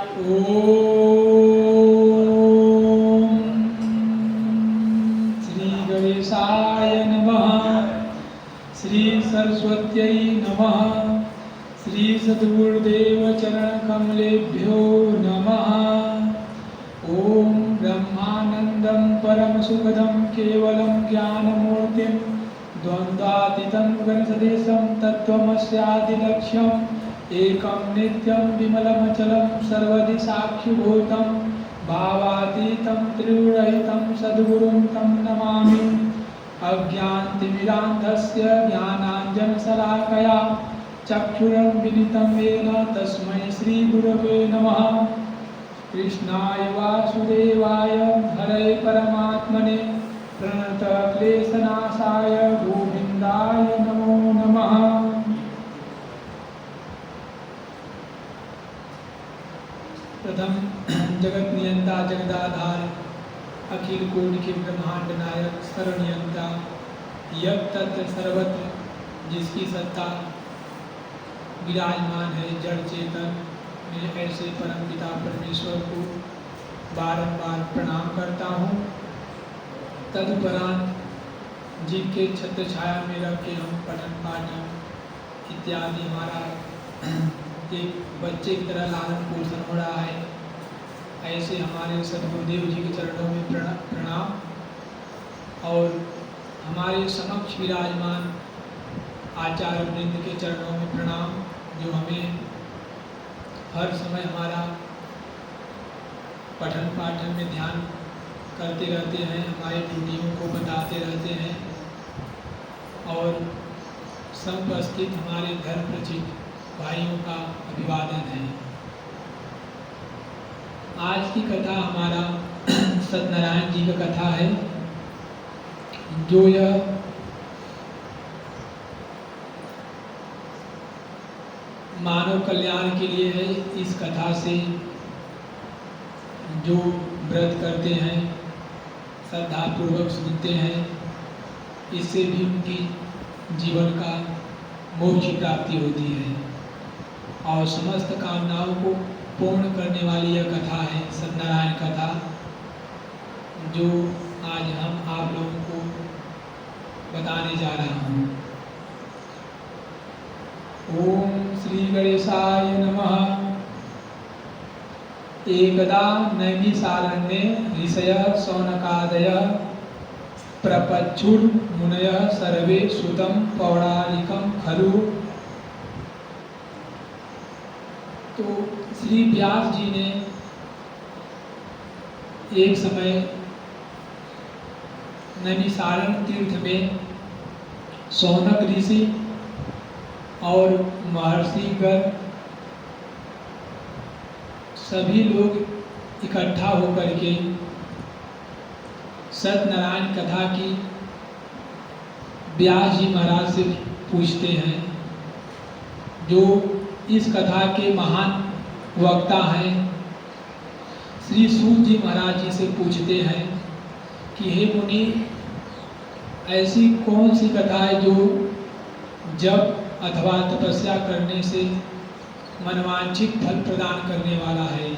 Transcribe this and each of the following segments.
ओम श्री गणेशाय नमः। श्री सरस्वत्यै नमः। श्री सद्गुरुदेव चरण कमलेभ्यो नमः। ओम ब्रह्मानंदं परम सुखदं केवलं ज्ञानमूर्तिं द्वन्द्वातीतं गणसदेशं तत्त्वमस्यादिलक्ष्यम् एकं नित्यं विमलमचलं सर्वदि साक्षिभूतं भावातीतं त्रिगुणरहितं सद्गुरुं तं नमामि। अज्ञानतिमिरान्धस्य ज्ञानाञ्जनशलाकया चक्षुरुन्मीलितं येन तस्मै श्रीगुरवे नमः। कृष्णाय वासुदेवाय हरये परमात्मने प्रणतक्लेशनाशाय गोविन्दाय नमो नमः। प्रथम जगत नियंता जगदाधार अखिल कोटि के ब्रह्मांड नायक सर्वनियंता यज्ञ तत्व सर्वत्र जिसकी सत्ता विराजमान है जड़ चेतन में ऐसे परम पिता परमेश्वर को बारंबार प्रणाम करता हूँ। तदुपरांत जिनके छत्र छाया में रख के हम पठन पाठन इत्यादि हमारा एक बच्चे की तरह लालन पोषण हो रहा है, ऐसे हमारे सद्गुरुदेव जी के चरणों में प्रणाम और हमारे समक्ष विराजमान आचार्य वृंद के चरणों में प्रणाम, जो हमें हर समय हमारा पठन पाठन में ध्यान करते रहते हैं, हमारी ड्यूटियों को बताते रहते हैं और समुपस्थित हमारे धर्म प्रचित भाइयों का अभिवादन है। आज की कथा हमारा सत्यनारायण जी का कथा है, जो यह मानव कल्याण के लिए है। इस कथा से जो व्रत करते हैं, श्रद्धापूर्वक सुनते हैं, इससे भी उनकी जीवन का मोक्ष प्राप्ति होती है और समस्त कामनाओं को पूर्ण करने वाली यह कथा है सत्यनारायण कथा, जो आज हम आप लोगों को बताने जा रहा हूँ। ओम श्री गणेशाय नमः। एकदा नैमिषारण्ये ऋषयः शौनकादयः प्रपच्छुर्मुनयः सर्वे सुतं पौराणिकं खलु। तो श्री व्यास जी ने एक समय नैमिषारण्य तीर्थ में शौनक ऋषि और महर्षि गण सभी लोग इकट्ठा होकर के सत्यनारायण कथा की व्यास जी महाराज से पूछते हैं, जो इस कथा के महान वक्ता हैं। श्री सूत जी महाराज जी से पूछते हैं कि हे मुनि, ऐसी कौन सी कथा है जो जप अथवा तपस्या करने से मनवांछित फल प्रदान करने वाला है।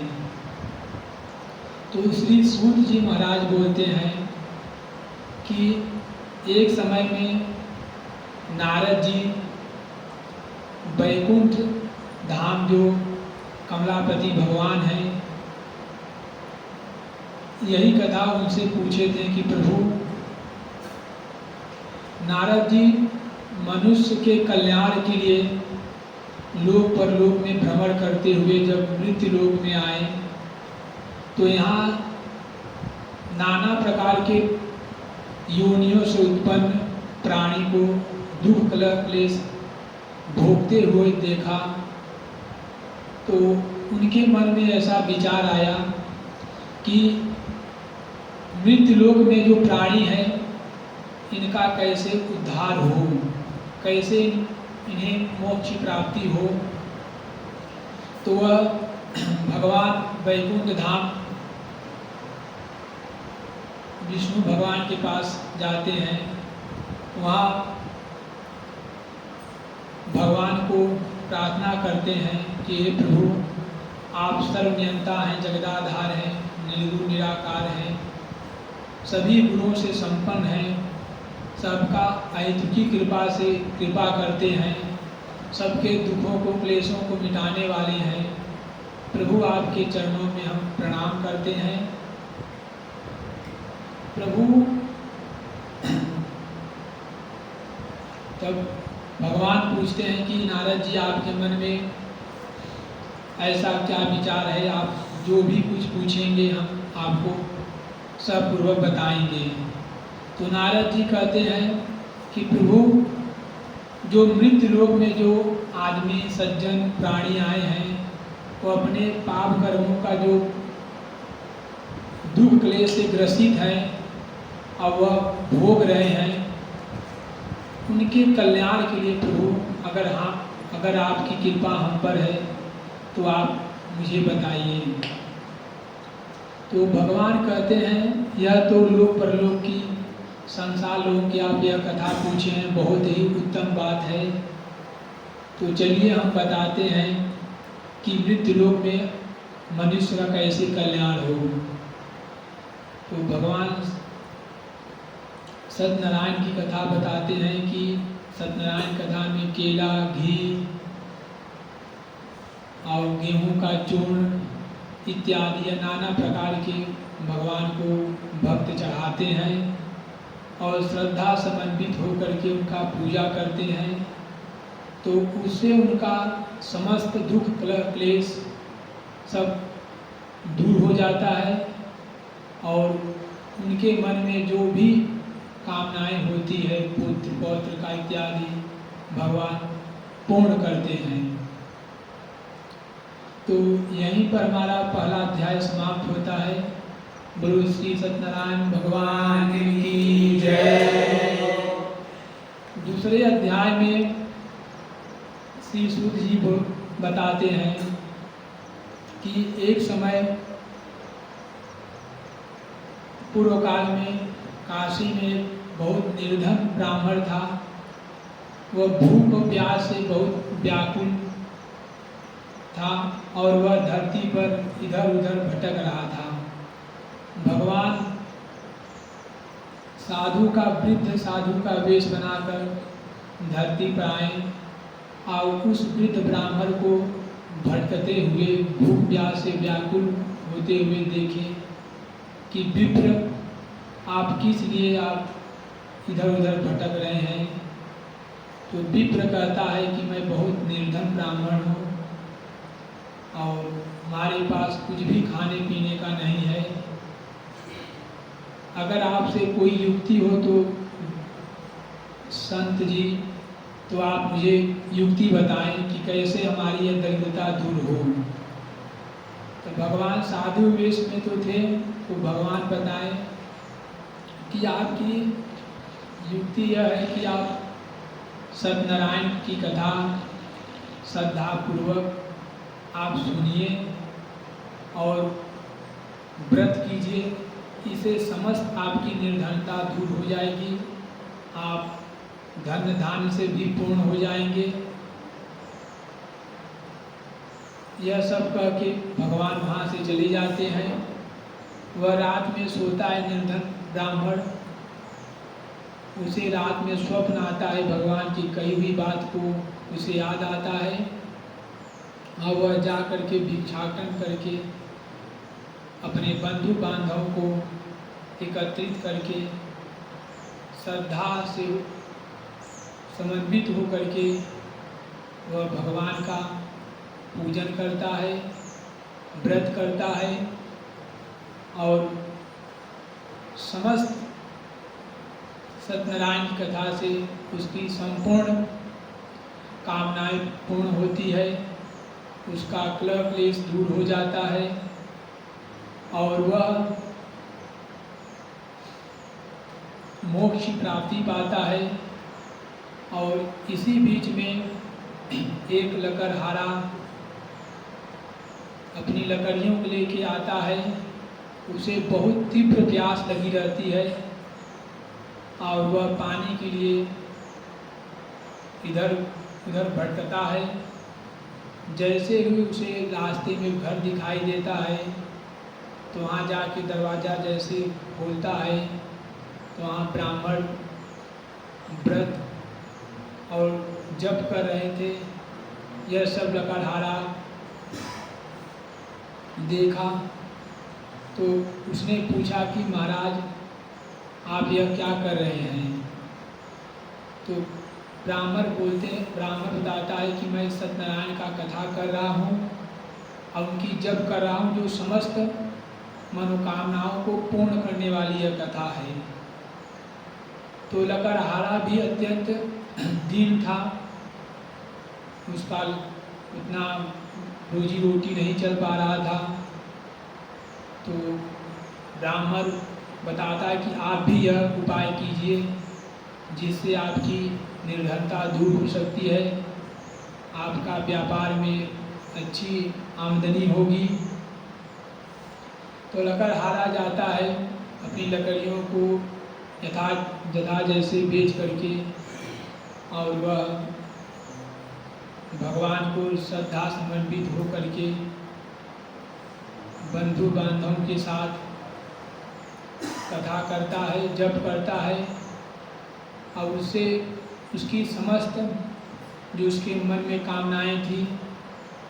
तो श्री सूत जी महाराज बोलते हैं कि एक समय में नारद जी वैकुंठ धाम, जो कमलापति भगवान हैं, यही कथा उनसे पूछे थे कि प्रभु, नारद जी मनुष्य के कल्याण के लिए लोक परलोक में भ्रमण करते हुए जब मृत्यु लोक में आए, तो यहाँ नाना प्रकार के योनियों से उत्पन्न प्राणी को दुख क्लेश भोगते हुए देखा। तो उनके मन में ऐसा विचार आया कि मृत्यु लोक में जो प्राणी है, इनका कैसे उद्धार हो, कैसे इन्हें मोक्ष प्राप्ति हो। तो वह भगवान वैकुंठ धाम विष्णु भगवान के पास जाते हैं। वहाँ भगवान को प्रार्थना करते हैं कि हे प्रभु, आप सर्वनियंता हैं, जगदाधार हैं, निर्गुण निराकार हैं, सभी गुणों से संपन्न हैं, सबका अहेतुकी कृपा से कृपा करते हैं, सबके दुखों को क्लेशों को मिटाने वाले हैं। प्रभु आपके चरणों में हम प्रणाम करते हैं। प्रभु तब भगवान पूछते हैं कि नारद जी आपके मन में ऐसा क्या विचार है, आप जो भी कुछ पूछेंगे हम आपको सपूर्वक बताएंगे। तो नारद जी कहते हैं कि प्रभु जो मृत्यु लोक में जो आदमी सज्जन प्राणी आए हैं वो अपने पाप कर्मों का जो दुख क्लेश से ग्रसित है अब वह भोग रहे हैं, उनके कल्याण के लिए प्रभु अगर आपकी कृपा हम पर है तो आप मुझे बताइए। तो भगवान कहते हैं यह तो लोक परलोक की संसार लोक की आप यह कथा पूछे हैं, बहुत ही उत्तम बात है। तो चलिए हम बताते हैं कि मृत्यु लोक में मनुष्य का कैसे कल्याण हो। तो भगवान सत्यनारायण की कथा बताते हैं कि सत्यनारायण कथा में केला, घी और गेहूं का चूर्ण इत्यादि नाना प्रकार के भगवान को भक्त चढ़ाते हैं और श्रद्धा समन्वित होकर के उनका पूजा करते हैं। तो उससे उनका समस्त दुख क्लेश सब दूर हो जाता है और उनके मन में जो भी कामनाएं होती है पुत्र पौत्र का इत्यादि भगवान पूर्ण करते हैं। तो यहीं पर हमारा पहला अध्याय समाप्त होता है। बोलो श्री सत्यनारायण भगवान की जय। दूसरे अध्याय में श्री सूत जी बताते हैं कि एक समय पूर्व काल में काशी में बहुत निर्धन ब्राह्मण था। वह भूख और प्यास से बहुत व्याकुल था और वह धरती पर इधर उधर भटक रहा था। भगवान वृद्ध साधु का वेश बनाकर धरती पर आए और उस वृद्ध ब्राह्मण को भटकते हुए भूख प्यास से व्याकुल होते हुए देखे कि विप्र आप किस लिए आप इधर उधर भटक रहे हैं। तो विप्र कहता है कि मैं बहुत निर्धन ब्राह्मण हूँ और हमारे पास कुछ भी खाने पीने का नहीं है। अगर आपसे कोई युक्ति हो तो संत जी तो आप मुझे युक्ति बताएं कि कैसे हमारी यह दरिद्रता दूर हो। तो भगवान साधु वेश में तो थे, तो भगवान बताएं कि आपकी युक्ति यह है कि आप सत्यनारायण की कथा श्रद्धापूर्वक आप सुनिए और व्रत कीजिए, इससे समस्त आपकी निर्धनता दूर हो जाएगी, आप धन धान्य से भी पूर्ण हो जाएंगे। यह सब कह के भगवान वहाँ से चले जाते हैं। वह रात में सोता है निर्धन ब्राह्मण, उसे रात में स्वप्न आता है, भगवान की कही हुई बात को उसे याद आता है और वह जा करके भिक्षाटन करके अपने बंधु बांधवों को एकत्रित करके श्रद्धा से समर्पित होकर के वह भगवान का पूजन करता है, व्रत करता है और समस्त सत्यनारायण की कथा से उसकी संपूर्ण कामनाएं पूर्ण होती है, उसका क्लेश दूर हो जाता है और वह मोक्ष की प्राप्ति पाता है। और इसी बीच में एक लकड़हारा अपनी लकड़ियों को लेके आता है, उसे बहुत तीव्र प्यास लगी रहती है और वह पानी के लिए इधर उधर भटकता है जैसे ही उसे रास्ते में घर दिखाई देता है तो वहाँ जाके दरवाज़ा जैसे खोलता है तो वहाँ ब्राह्मण व्रत और जप कर रहे थे। यह सब लकड़हारा देखा तो उसने पूछा कि महाराज आप यह क्या कर रहे हैं। तो ब्राह्मण बताता है कि मैं सत्यनारायण का कथा कर रहा हूँ और उनकी जप कर रहा हूँ, जो समस्त मनोकामनाओं को पूर्ण करने वाली यह कथा है। तो लकड़हारा भी अत्यंत दीन था, उसका उतना रोजी रोटी नहीं चल पा रहा था। तो ब्राह्मण बताता है कि आप भी यह उपाय कीजिए जिससे आपकी निर्धनता दूर हो सकती है, आपका व्यापार में अच्छी आमदनी होगी। तो लकड़हारा जाता है अपनी लकड़ियों को यथा जैसे बेच करके और वह भगवान को श्रद्धा समर्पित हो करके बंधु बांधवों के साथ कथा करता है, जप करता है और उससे उसकी समस्त जो उसके मन में कामनाएं थी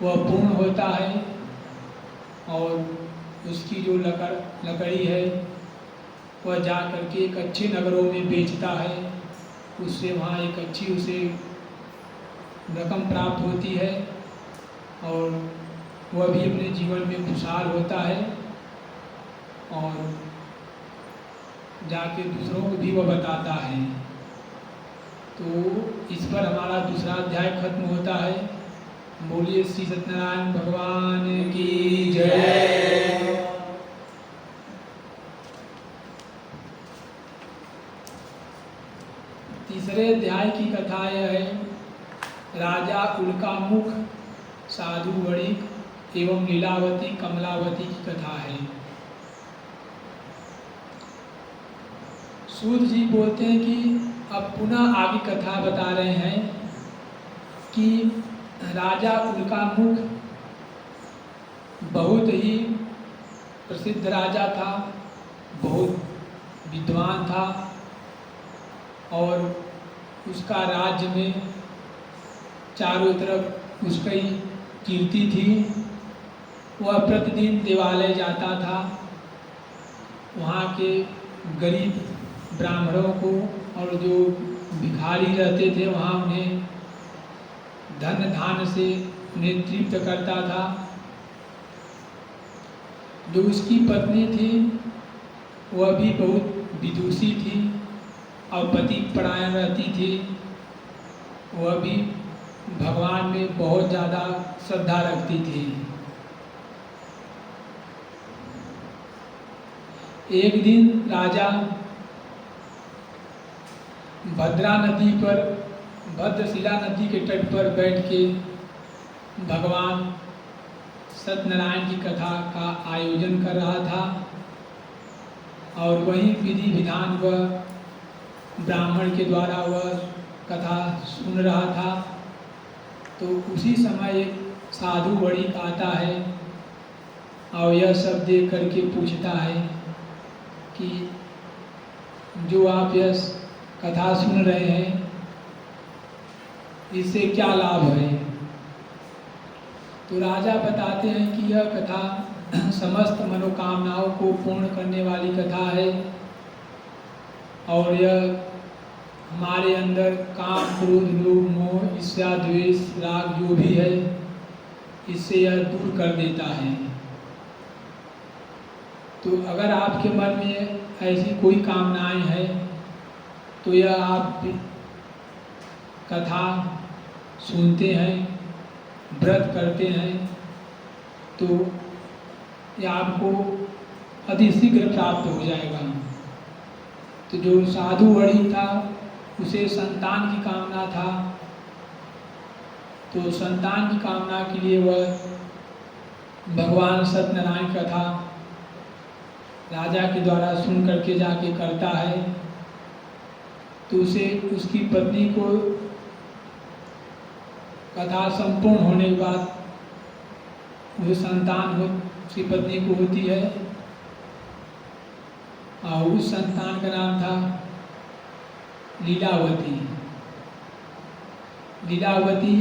वह पूर्ण होता है और उसकी जो लकड़ी है वह जा करके एक अच्छे नगरों में बेचता है, उससे वहाँ एक अच्छी उसे रकम प्राप्त होती है और वह भी अपने जीवन में खुशहाल होता है और जाके दूसरों को भी वह बताता है। तो इस पर हमारा दूसरा अध्याय खत्म होता है। बोलिए श्री सत्यनारायण भगवान की जय। तीसरे अध्याय की कथा यह है, राजा उल्कामुख, साधु वणिक एवं लीलावती कमलावती की कथा है। सूत जी बोलते हैं कि अब पुनः आगे कथा बता रहे हैं कि राजा उल्कामुख बहुत ही प्रसिद्ध राजा था, बहुत विद्वान था और उसका राज्य में चारों तरफ उसकी कीर्ति थी। वह प्रतिदिन देवालय जाता था, वहाँ के गरीब ब्राह्मणों को और जो भिखारी रहते थे वहाँ उन्हें धन धान से उन्हें तृप्त करता था। जो उसकी पत्नी थी वह भी बहुत विदुषी थी और पति परायण रहती थी, वह भी भगवान में बहुत ज़्यादा श्रद्धा रखती थी। एक दिन राजा भद्रशिला नदी के तट पर बैठ के भगवान सत्यनारायण की कथा का आयोजन कर रहा था और वही विधि विधान वह ब्राह्मण के द्वारा वह कथा सुन रहा था। तो उसी समय एक साधु वणिक आता है और यह सब देख करके पूछता है कि जो आप यह कथा सुन रहे हैं इससे क्या लाभ है। तो राजा बताते हैं कि यह कथा समस्त मनोकामनाओं को पूर्ण करने वाली कथा है और यह हमारे अंदर काम क्रोध लोभ मोह ईर्ष्या द्वेष राग जो भी है इससे यह दूर कर देता है। तो अगर आपके मन में ऐसी कोई कामनाएं हैं तो यह आप कथा सुनते हैं, व्रत करते हैं तो यह आपको अतिशीघ्र प्राप्त हो जाएगा। तो जो साधु वणिक था उसे संतान की कामना था, तो संतान की कामना के लिए वह भगवान सत्यनारायण कथा राजा के द्वारा सुन करके जाके करता है। तो उसे उसकी पत्नी को कथा संपूर्ण होने के बाद उसे संतान उसकी पत्नी को होती है, और उस संतान का नाम था लीलावती। लीलावती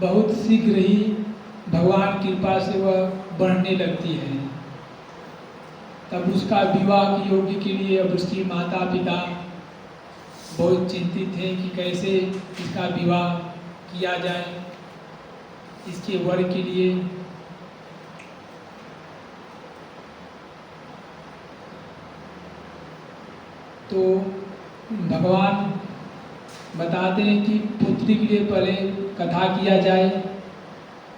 बहुत शीघ्र ही भगवान की कृपा से वह बढ़ने लगती है। तब उसका विवाह के योग्य के लिए अब उसकी माता पिता बहुत चिंतित थे कि कैसे इसका विवाह किया जाए। इसके वर के लिए तो भगवान बताते हैं कि पुत्री के लिए पहले कथा किया जाए,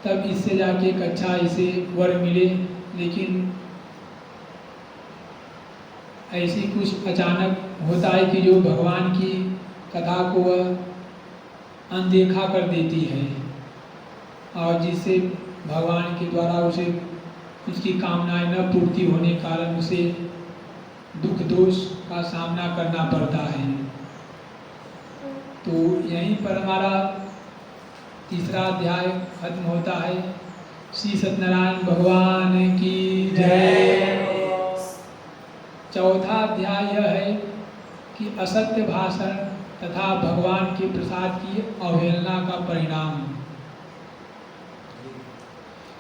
तब इससे जाके एक अच्छा इसे वर मिले। लेकिन ऐसी कुछ अचानक होता है कि जो भगवान की कथा को वह अनदेखा कर देती है, और जिससे भगवान के द्वारा उसे उसकी कामनाएं न पूर्ति होने के कारण उसे दुख दोष का सामना करना पड़ता है। तो यहीं पर हमारा तीसरा अध्याय खत्म होता है। श्री सत्यनारायण भगवान की जय। चौथा अध्याय यह है कि असत्य भाषण तथा भगवान के प्रसाद की अवहेलना का परिणाम।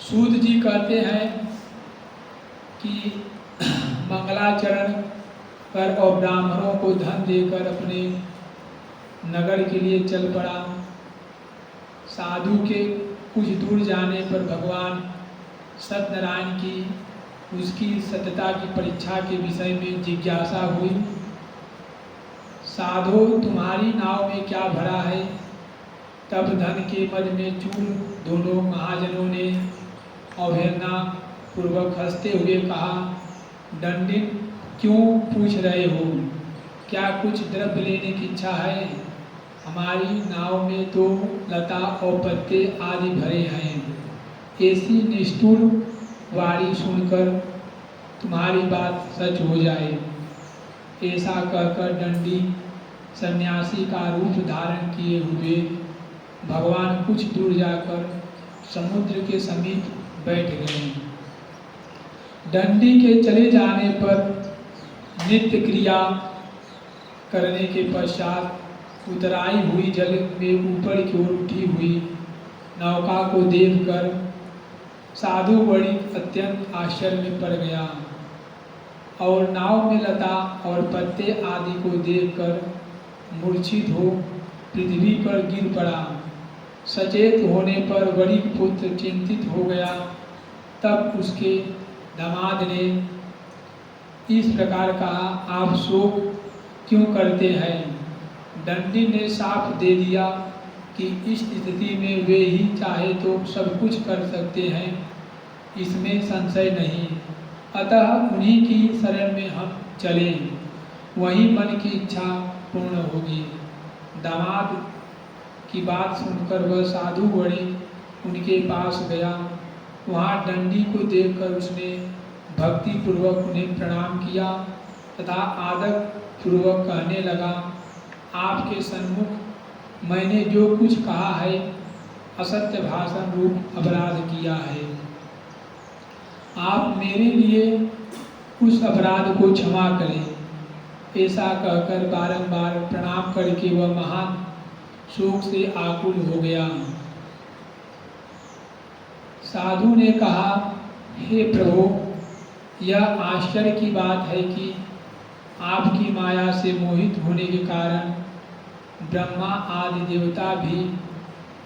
सूत जी कहते हैं कि मंगलाचरण कर और ब्राह्मणों को धन देकर अपने नगर के लिए चल पड़ा। साधु के कुछ दूर जाने पर भगवान सत्यनारायण की उसकी सत्यता की परीक्षा के विषय में जिज्ञासा हुई। साधो, तुम्हारी नाव में क्या भरा है? तब धन के मद में चूर दोनों महाजनों ने अवहेलना पूर्वक हंसते हुए कहा, दंडिन, क्यों पूछ रहे हो? क्या कुछ द्रव्य लेने की इच्छा है? हमारी नाव में तो लता और पत्ते आदि भरे हैं। ऐसी निष्ठुर वाणी सुनकर तुम्हारी बात सच हो जाए। ऐसा कहकर दंडी सन्यासी का रूप धारण किए हुए भगवान कुछ दूर जाकर समुद्र के समीप बैठ गए। दंडी के चले जाने पर नित्य क्रिया करने के पश्चात उतराई हुई जल में ऊपर की ओर उठी हुई नौका को देखकर साधु बड़ी अत्यंत आश्चर्य में पड़ गया, और नाव में लता और पत्ते आदि को देखकर मूर्छित हो पृथ्वी पर गिर पड़ा। सचेत होने पर बड़ी पुत्र चिंतित हो गया। तब उसके दामाद ने इस प्रकार कहा, आप शोक क्यों करते हैं? दंडी ने साफ दे दिया कि इस स्थिति में वे ही चाहे तो सब कुछ कर सकते हैं, इसमें संशय नहीं। अतः उन्हीं की शरण में हम चलें, वहीं मन की इच्छा पूर्ण होगी। दामाद की बात सुनकर वह साधु बड़े उनके पास गया। वहाँ दंडी को देखकर उसने भक्ति पूर्वक उन्हें प्रणाम किया तथा आदर पूर्वक कहने लगा, आपके सन्मुख मैंने जो कुछ कहा है असत्य भाषण रूप अपराध किया है। आप मेरे लिए उस अपराध को क्षमा करें। ऐसा कहकर बारंबार प्रणाम करके वह महान शोक से आकुल हो गया। साधु ने कहा, हे प्रभु, यह आश्चर्य की बात है कि आपकी माया से मोहित होने के कारण ब्रह्मा आदि देवता भी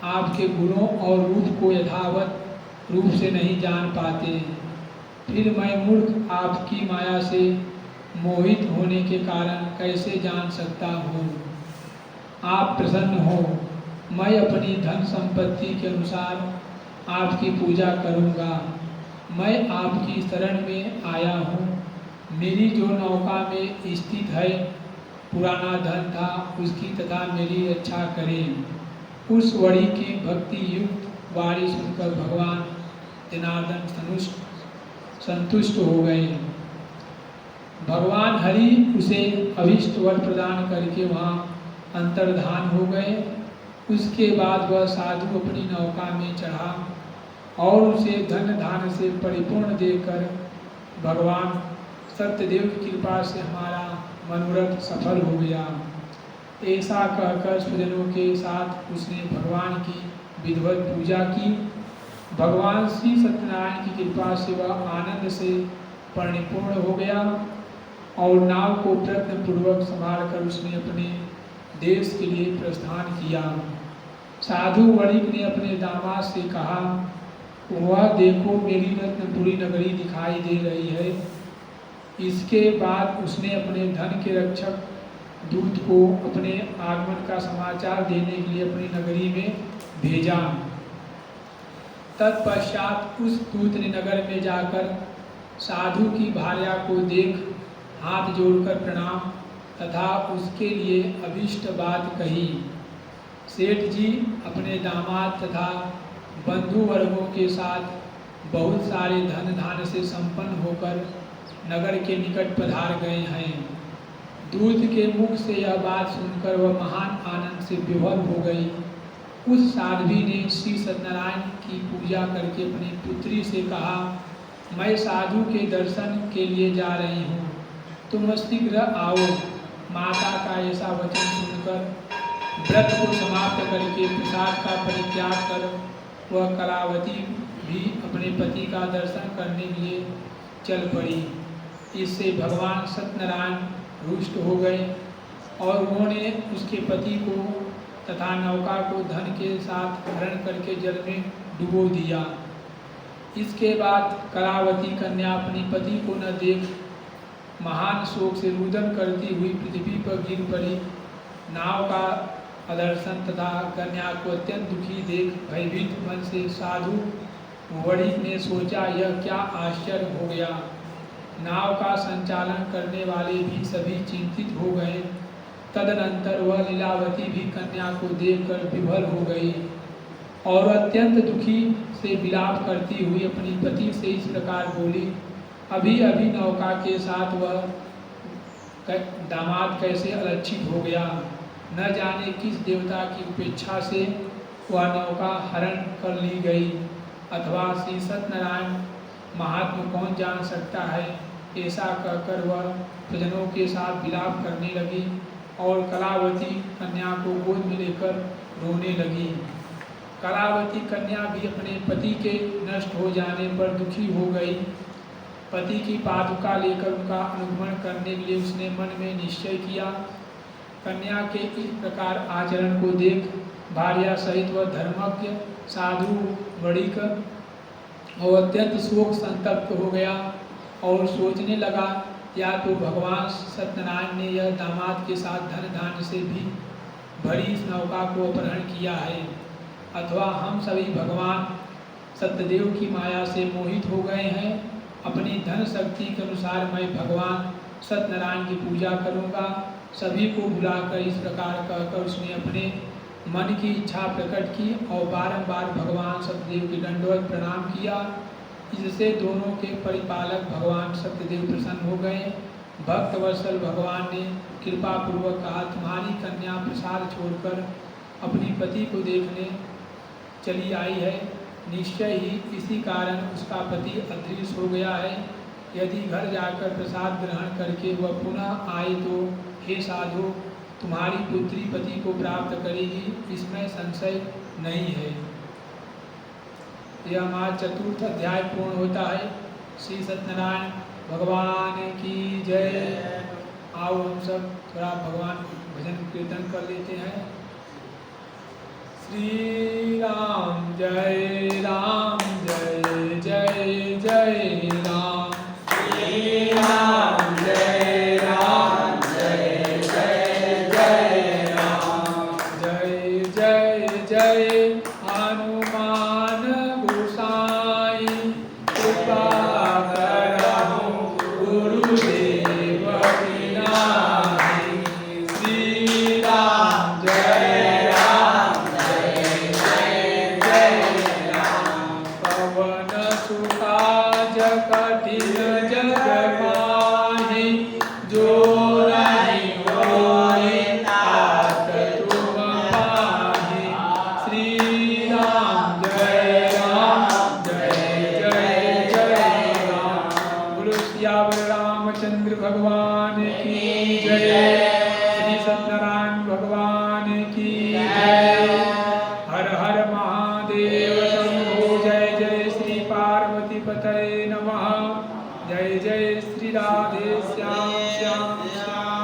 आपके गुणों और रूप को यथावत रूप से नहीं जान पाते। फिर मैं मूर्ख आपकी माया से मोहित होने के कारण कैसे जान सकता हूँ? आप प्रसन्न हो, मैं अपनी धन संपत्ति के अनुसार आपकी पूजा करूँगा। मैं आपकी शरण में आया हूँ। मेरी जो नौका में स्थित है पुराना धन था, उसकी तथा मेरी रक्षा करें। उस वड़ी की भक्ति युक्त वाणी सुनकर भगवान जनार्दन संतुष्ट हो गए। भगवान हरि उसे अभीष्ट वर प्रदान करके वहाँ अंतर्धान हो गए। उसके बाद वह साधु अपनी नौका में चढ़ा और उसे धन धान से परिपूर्ण देकर भगवान सत्यदेव की कृपा से हमारा मनोरथ सफल हो गया। ऐसा कहकर स्वजनों के साथ उसने भगवान की विधिवत पूजा की। भगवान श्री सत्यनारायण की कृपा से वह आनंद से परिपूर्ण हो गया और नाव को प्रयत्नपूर्वक संभाल कर उसने अपने देश के लिए प्रस्थान किया। साधु वणिक ने अपने दामाद से कहा, वह देखो मेरी रत्नपुरी नगरी दिखाई दे रही है। इसके बाद उसने अपने धन के रक्षक दूत को अपने आगमन का समाचार देने के लिए अपनी नगरी में भेजा। तत्पश्चात उस दूत ने नगर में जाकर साधु की भार्या को देख हाथ जोड़कर प्रणाम तथा उसके लिए अभीष्ट बात कही। सेठ जी अपने दामाद तथा बंधु वर्गों के साथ बहुत सारे धन धान से संपन्न होकर नगर के निकट पधार गए हैं। दूत के मुख से यह बात सुनकर वह महान आनंद से विभोर हो गई। उस साध्वी ने श्री सत्यनारायण की पूजा करके अपनी पुत्री से कहा, मैं साधु के दर्शन के लिए जा रही हूँ, तुम शीघ्र आओ। माता का ऐसा वचन सुनकर व्रत को समाप्त करके प्रसाद का परित्याग कर वह कलावती भी अपने पति का दर्शन करने के लिए चल पड़ी। इससे भगवान सत्यनारायण रुष्ट हो गए और उन्होंने उसके पति को तथा नौका को धन के साथ हरण करके जल में डुबो दिया। इसके बाद कलावती कन्या अपने पति को न देख महान शोक से रुदन करती हुई पृथ्वी पर गिर पड़ी। नाव का अदर्शन तथा कन्या को अत्यंत दुखी देख भयभीत मन से साधु वणिक ने सोचा, यह क्या आश्चर्य हो गया। नाव का संचालन करने वाले भी सभी चिंतित हो गए। तदनंतर वह लीलावती भी कन्या को देखकर विभल हो गई और अत्यंत दुखी से विलाप करती हुई अपनी पति से इस प्रकार बोली, अभी अभी नौका के साथ वह दामाद कैसे अलक्षित हो गया। न जाने किस देवता की उपेक्षा से वह नौका हरण कर ली गई, अथवा श्री सत्यनारायण महात्मा कौन जान सकता है। ऐसा कहकर वह स्वजनों के साथ विलाप करने लगी और कलावती कन्या को गोद में लेकर रोने लगी। कलावती कन्या भी अपने पति के नष्ट हो जाने पर दुखी हो गई। पति की पादुका लेकर उनका अनुगमन करने के लिए उसने मन में निश्चय किया। कन्या के इस प्रकार आचरण को देख भार्या सहित वह धर्मज्ञ साधु वणिक और अत्यंत शोक संतप्त हो गया और सोचने लगा, या तो भगवान सत्यनारायण ने यह दामाद के साथ धन धान्य से भी भरी इस नौका को अपहरण किया है, अथवा हम सभी भगवान सत्यदेव की माया से मोहित हो गए हैं। अपनी धन शक्ति के अनुसार मैं भगवान सत्यनारायण की पूजा करूंगा। सभी को बुलाकर इस प्रकार कहकर उसने अपने मन की इच्छा प्रकट की और बारंबार भगवान सत्यदेव की दंडवत प्रणाम किया। इससे दोनों के परिपालक भगवान सत्यदेव प्रसन्न हो गए। भक्त वत्सल भगवान ने कृपा पूर्वक कहा, तुम्हारी कन्या प्रसाद छोड़कर अपनी पति को देखने चली आई है। निश्चय ही इसी कारण उसका पति अदृश्य हो गया है। यदि घर जाकर प्रसाद ग्रहण करके वह पुनः आए तो हे साधु, तुम्हारी पुत्री पति को प्राप्त करेगी, इसमें संशय नहीं है। यह हमारा चतुर्थ अध्याय पूर्ण होता है। श्री सत्यनारायण भगवान की जय। आओ हम सब थोड़ा भगवान भजन कीर्तन कर लेते हैं। श्री राम जय जय जय जय राम। श्री राम जय जय जय राम। जय जय जय हनुमान गोसाई, कृपा करहु गुरुदेव की नाई। श्री राम जय कठिन जग माहि, जो नहीं होए तात तुम पाहि। श्री राम जय भगवान की जय। श्री सत्यनारायण भगवान की जय। हर हर महादेव शंभो। जय जय श्री पार्वती पतये नमः। जय जय श्री राधे श्याम श्याम श्याम।